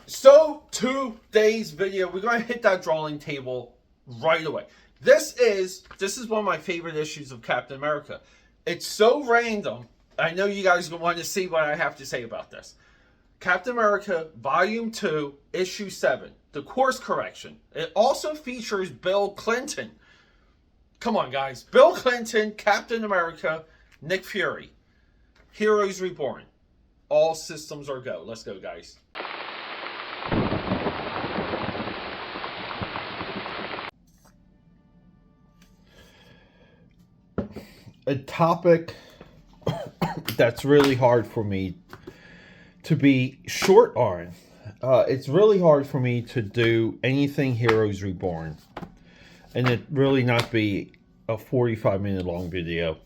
So today's video, we're going to hit that drawing table right away. This is one of my favorite issues of Captain America. It's so random. I know you guys want to see what I have to say about this. Captain America Volume 2, Issue 7, The Course Correction. It also features Bill Clinton. Come on, guys. Bill Clinton, Captain America, Nick Fury. Heroes Reborn. All systems are go. Let's go, guys. A topic that's really hard for me to be short on. It's really hard for me to do anything Heroes Reborn and it really not be a 45-minute long video.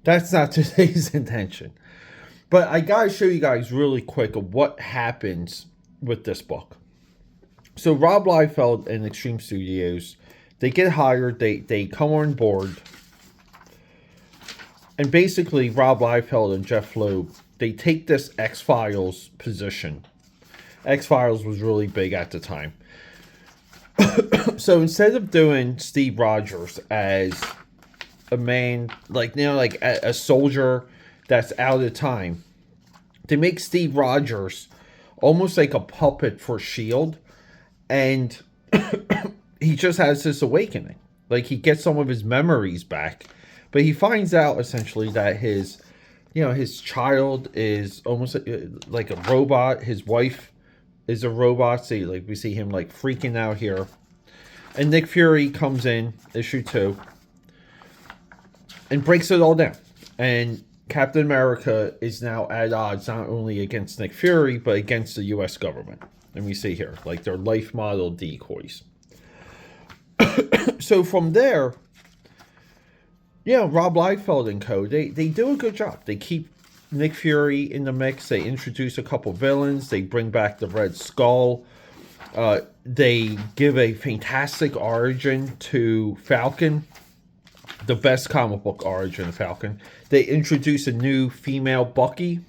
That's not today's intention. But I gotta show you guys really quick of what happens with this book. So Rob Liefeld and Extreme Studios, they get hired, they come on board. And basically, Rob Liefeld and Jeff Loeb, they take this X-Files position. X-Files was really big at the time. So instead of doing Steve Rogers as a man, like a soldier that's out of time, they make Steve Rogers almost like a puppet for S.H.I.E.L.D. And he just has this awakening. Like, he gets some of his memories back. But he finds out essentially that his child is almost like a robot. His wife is a robot. So we see him like freaking out here. And Nick Fury comes in, issue 2, and breaks it all down. And Captain America is now at odds not only against Nick Fury, but against the U.S. government. And we see here, like, their life model decoys. So from there, Rob Liefeld and co, they do a good job. They keep Nick Fury in the mix. They introduce a couple villains. They bring back the Red Skull. They give a fantastic origin to Falcon. The best comic book origin of Falcon. They introduce a new female Bucky.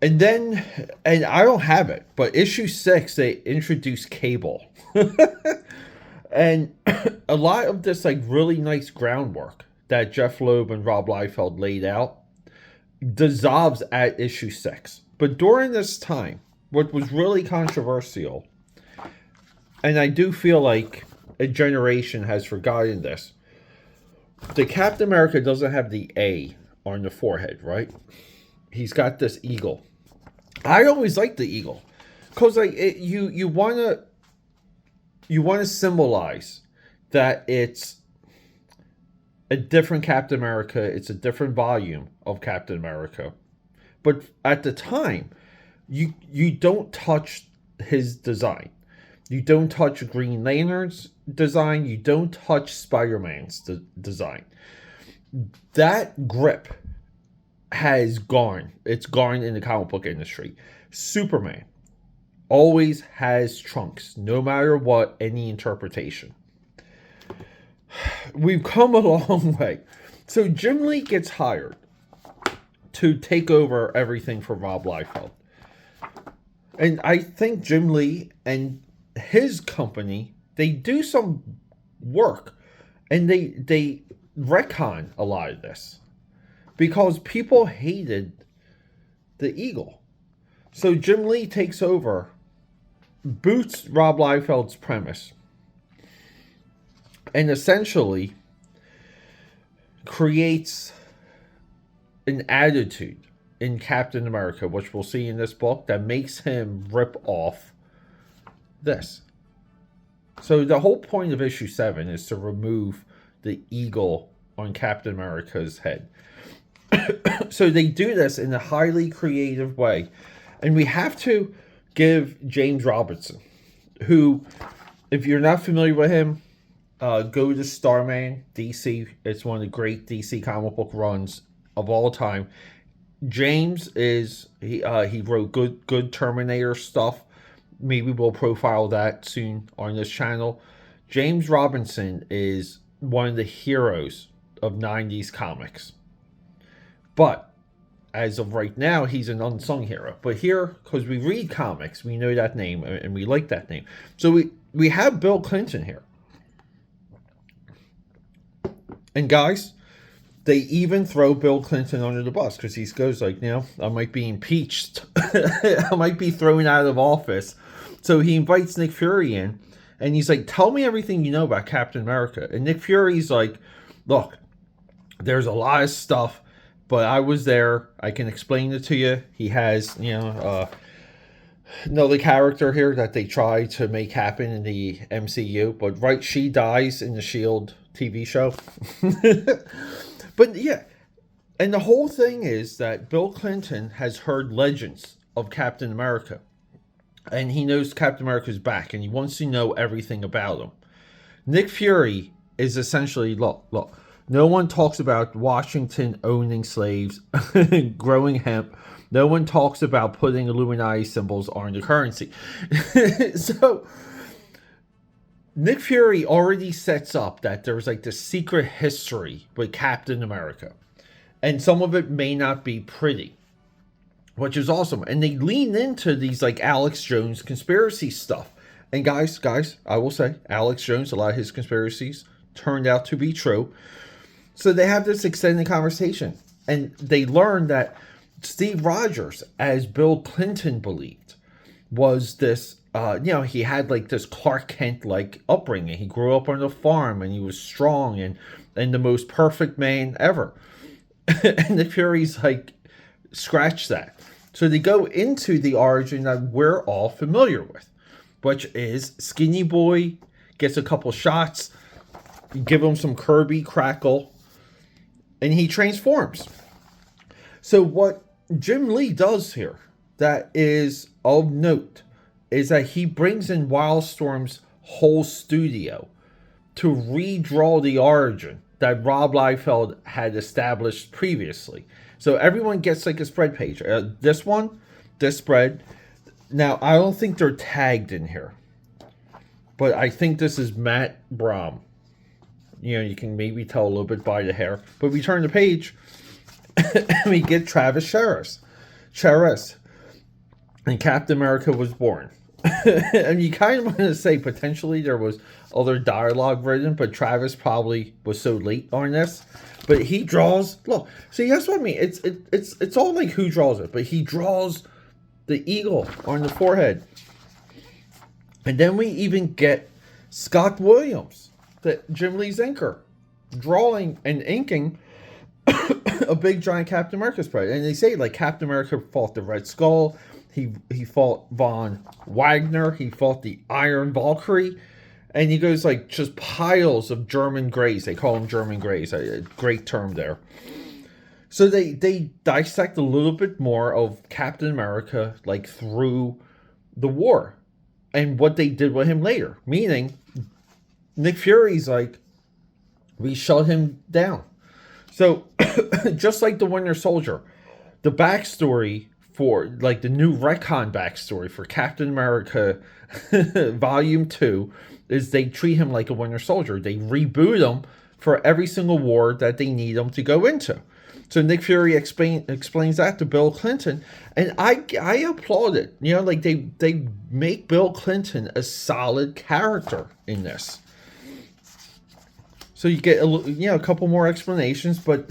And then, and I don't have it, but issue 6, they introduce Cable. And a lot of this really nice groundwork that Jeff Loeb and Rob Liefeld laid out dissolves at issue 6. But during this time, what was really controversial, and I do feel like a generation has forgotten this, the Captain America doesn't have the A on the forehead, right? He's got this eagle. I always like the eagle because you want to symbolize that it's a different Captain America. It's a different volume of Captain America. But at the time, you don't touch his design. You don't touch Green Lantern's design. You don't touch Spider-Man's design. That grip has gone. It's gone in the comic book industry. Superman always has trunks, no matter what, any interpretation. We've come a long way. So Jim Lee gets hired to take over everything for Rob Liefeld. And I think Jim Lee and his company, they do some work. And they retcon a lot of this. Because people hated the eagle. So Jim Lee takes over, boots Rob Liefeld's premise, and essentially creates an attitude in Captain America, which we'll see in this book, that makes him rip off this. So the whole point of issue 7 is to remove the eagle on Captain America's head. So they do this in a highly creative way. And we have to give James Robinson, who, if you're not familiar with him, go to Starman DC. It's one of the great DC comic book runs of all time. James is, he wrote good Terminator stuff. Maybe we'll profile that soon on this channel. James Robinson is one of the heroes of 90s comics. But as of right now, he's an unsung hero. But here, because we read comics, we know that name and we like that name. So we have Bill Clinton here. And guys, they even throw Bill Clinton under the bus because he goes like, I might be impeached. I might be thrown out of office. So he invites Nick Fury in and he's like, tell me everything you know about Captain America. And Nick Fury's like, look, there's a lot of stuff, but I was there. I can explain it to you. He has, another character here that they try to make happen in the MCU, but right, she dies in the S.H.I.E.L.D. TV show. But yeah, and the whole thing is that Bill Clinton has heard legends of Captain America, and he knows Captain America's back, and he wants to know everything about him. Nick Fury is essentially, look, no one talks about Washington owning slaves, growing hemp. No one talks about putting Illuminati symbols on the currency. So Nick Fury already sets up that there's like this secret history with Captain America. And some of it may not be pretty, which is awesome. And they lean into these like Alex Jones conspiracy stuff. And guys, I will say, Alex Jones, a lot of his conspiracies turned out to be true. So they have this extended conversation. And they learn that Steve Rogers, as Bill Clinton believed, was this, he had like this Clark Kent like upbringing. He grew up on a farm and he was strong and the most perfect man ever. And the Fury's like, scratch that. So they go into the origin that we're all familiar with, which is skinny boy gets a couple shots, give him some Kirby crackle, and he transforms. So what Jim Lee does here that is of note is that he brings in Wildstorm's whole studio to redraw the origin that Rob Liefeld had established previously. So everyone gets like a spread page. This spread. Now, I don't think they're tagged in here, but I think this is Matt Brahm. You can maybe tell a little bit by the hair. But we turn the page and we get Travis Charest. And Captain America was born. And you kind of want to say potentially there was other dialogue written, but Travis probably was so late on this. But he draws. Look, see, that's what I mean. It's all like who draws it, but he draws the eagle on the forehead. And then we even get Scott Williams, the Jim Lee's inker, drawing and inking a big giant Captain America spread. And they say like Captain America fought the Red Skull. He fought Von Wagner. He fought the Iron Valkyrie. And he goes like just piles of German Greys. They call them German Greys. A great term there. So they dissect a little bit more of Captain America like through the war. And what they did with him later. Meaning, Nick Fury's like, we shut him down. So, just like the Winter Soldier, the backstory for, like the new retcon backstory for Captain America Volume 2 is they treat him like a Winter Soldier. They reboot him for every single war that they need him to go into. So Nick Fury explains that to Bill Clinton, and I applaud it. Like they make Bill Clinton a solid character in this. So you get a couple more explanations, but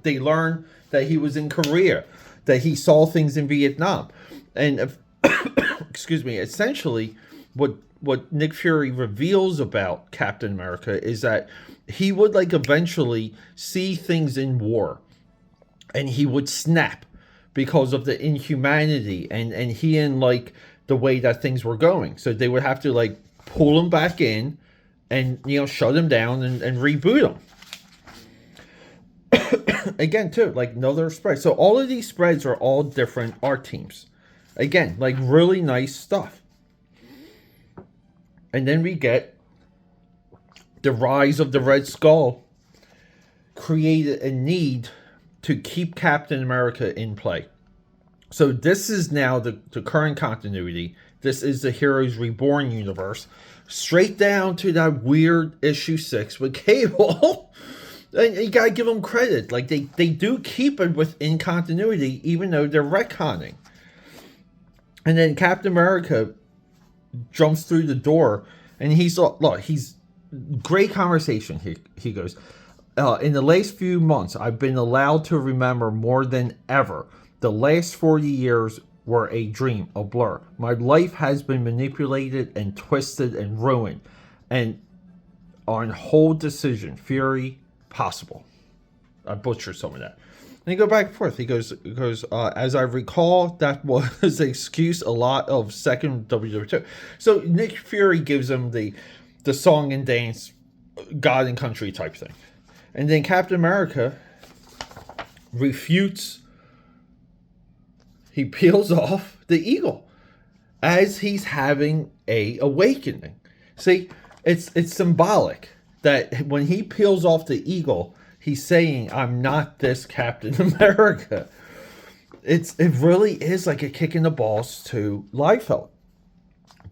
they learn that he was in Korea, that he saw things in Vietnam, and excuse me. Essentially, what Nick Fury reveals about Captain America is that he would like eventually see things in war and he would snap because of the inhumanity and he and like the way that things were going. So they would have to like pull him back in and, shut him down and reboot him. Again, too, like another spread. So all of these spreads are all different art teams. Again, like really nice stuff. And then we get the rise of the Red Skull created a need to keep Captain America in play. So this is now the current continuity. This is the Heroes Reborn universe. Straight down to that weird issue 6 with Cable. And you gotta give them credit. Like, they do keep it within continuity, even though they're retconning. And then Captain America jumps through the door, and he's great conversation. He goes, in the last few months, I've been allowed to remember more than ever. The last 40 years were a dream, a blur. My life has been manipulated and twisted and ruined. And on whole decision, Fury, possible. I butchered some of that. And he go back and forth. He goes, as I recall, that was the excuse a lot of second WW2. So Nick Fury gives him the song and dance, God and country type thing. And then Captain America refutes. He peels off the eagle as he's having a awakening. See, it's symbolic that when he peels off the eagle, he's saying, I'm not this Captain America. It really is like a kick in the balls to Liefeld.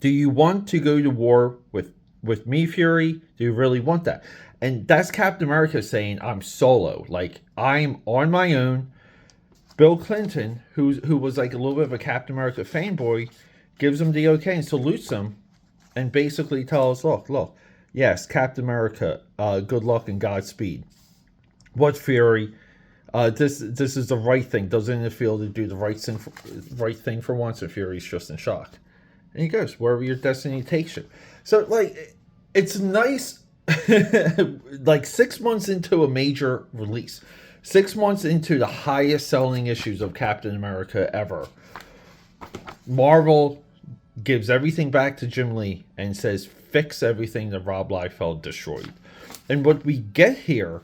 Do you want to go to war with me, Fury? Do you really want that? And that's Captain America saying, I'm solo. Like, I'm on my own. Bill Clinton, who was like a little bit of a Captain America fanboy, gives him the okay and salutes him and basically tells, look, yes, Captain America, good luck and Godspeed. What, Fury? This is the right thing. Doesn't it feel to do the right thing for once? And Fury's just in shock. And he goes, wherever your destiny takes you. So, like, it's nice, like 6 months into a major release. 6 months into the highest selling issues of Captain America ever, Marvel gives everything back to Jim Lee and says, fix everything that Rob Liefeld destroyed. And what we get here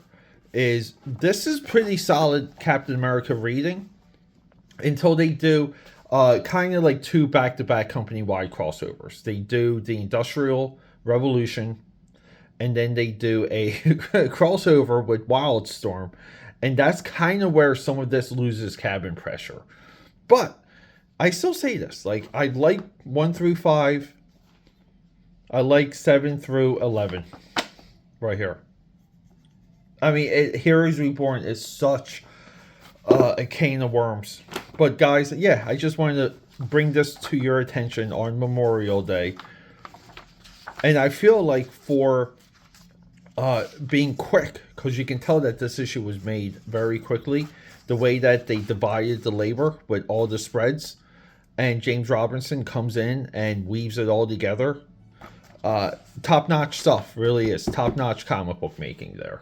is, this is pretty solid Captain America reading until they do kind of like 2 back-to-back company-wide crossovers. They do the Industrial Revolution, and then they do a crossover with Wildstorm. And that's kind of where some of this loses cabin pressure. But I still say this. Like, I like 1 through 5. I like 7 through 11. Right here. I mean, Heroes Reborn is such a can of worms. But guys, yeah, I just wanted to bring this to your attention on Memorial Day. And I feel like for being quick, because you can tell that this issue was made very quickly, the way that they divided the labor with all the spreads, and James Robinson comes in and weaves it all together. Top-notch stuff, really is top-notch comic book making there.